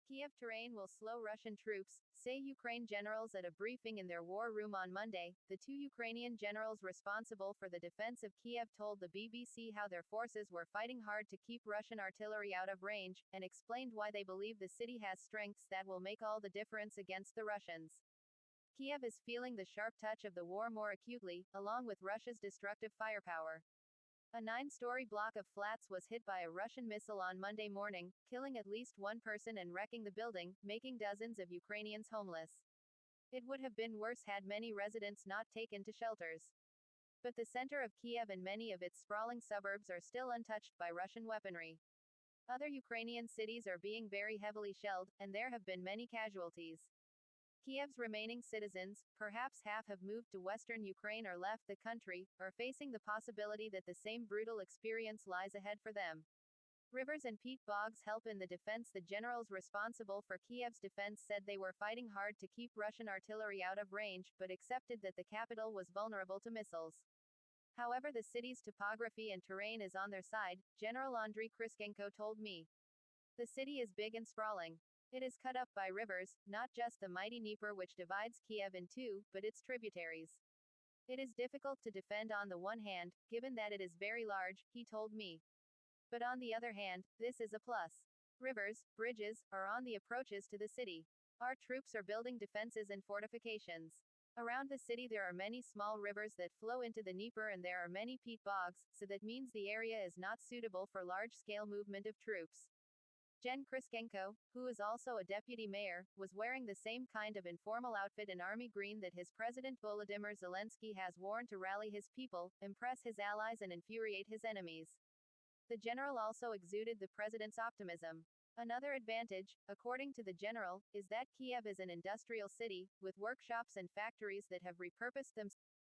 Kyiv terrain will slow Russian troops, say Ukraine generals at a briefing in their war room on Monday. The two Ukrainian generals responsible for the defense of Kyiv told the BBC how their forces were fighting hard to keep Russian artillery out of range, and explained why they believe the city has strengths that will make all the difference against the Russians. Kyiv is feeling the sharp touch of the war more acutely, along with Russia's destructive firepower. A nine-story block of flats was hit by a Russian missile on Monday morning, killing at least one person and wrecking the building, making dozens of Ukrainians homeless. It would have been worse had many residents not taken to shelters. But the center of Kyiv and many of its sprawling suburbs are still untouched by Russian weaponry. Other Ukrainian cities are being very heavily shelled, and there have been many casualties. Kyiv's remaining citizens, perhaps half, have moved to western Ukraine or left the country, or facing the possibility that the same brutal experience lies ahead for them. Rivers and peat bogs help in the defense. The generals responsible for Kyiv's defense said they were fighting hard to keep Russian artillery out of range, but accepted that the capital was vulnerable to missiles. However, the city's topography and terrain is on their side, General Andriy Kryschenko told me. The city is big and sprawling. It is cut up by rivers, not just the mighty Dnieper which divides Kyiv in two, but its tributaries. It is difficult to defend on the one hand, given that it is very large, he told me. But on the other hand, this is a plus. Rivers, bridges, are on the approaches to the city. Our troops are building defenses and fortifications. Around the city there are many small rivers that flow into the Dnieper, and there are many peat bogs, so that means the area is not suitable for large-scale movement of troops. Gen Kryschenko, who is also a deputy mayor, was wearing the same kind of informal outfit in army green that his President Volodymyr Zelensky has worn to rally his people, impress his allies and infuriate his enemies. The general also exuded the president's optimism. Another advantage, according to the general, is that Kyiv is an industrial city, with workshops and factories that have repurposed themselves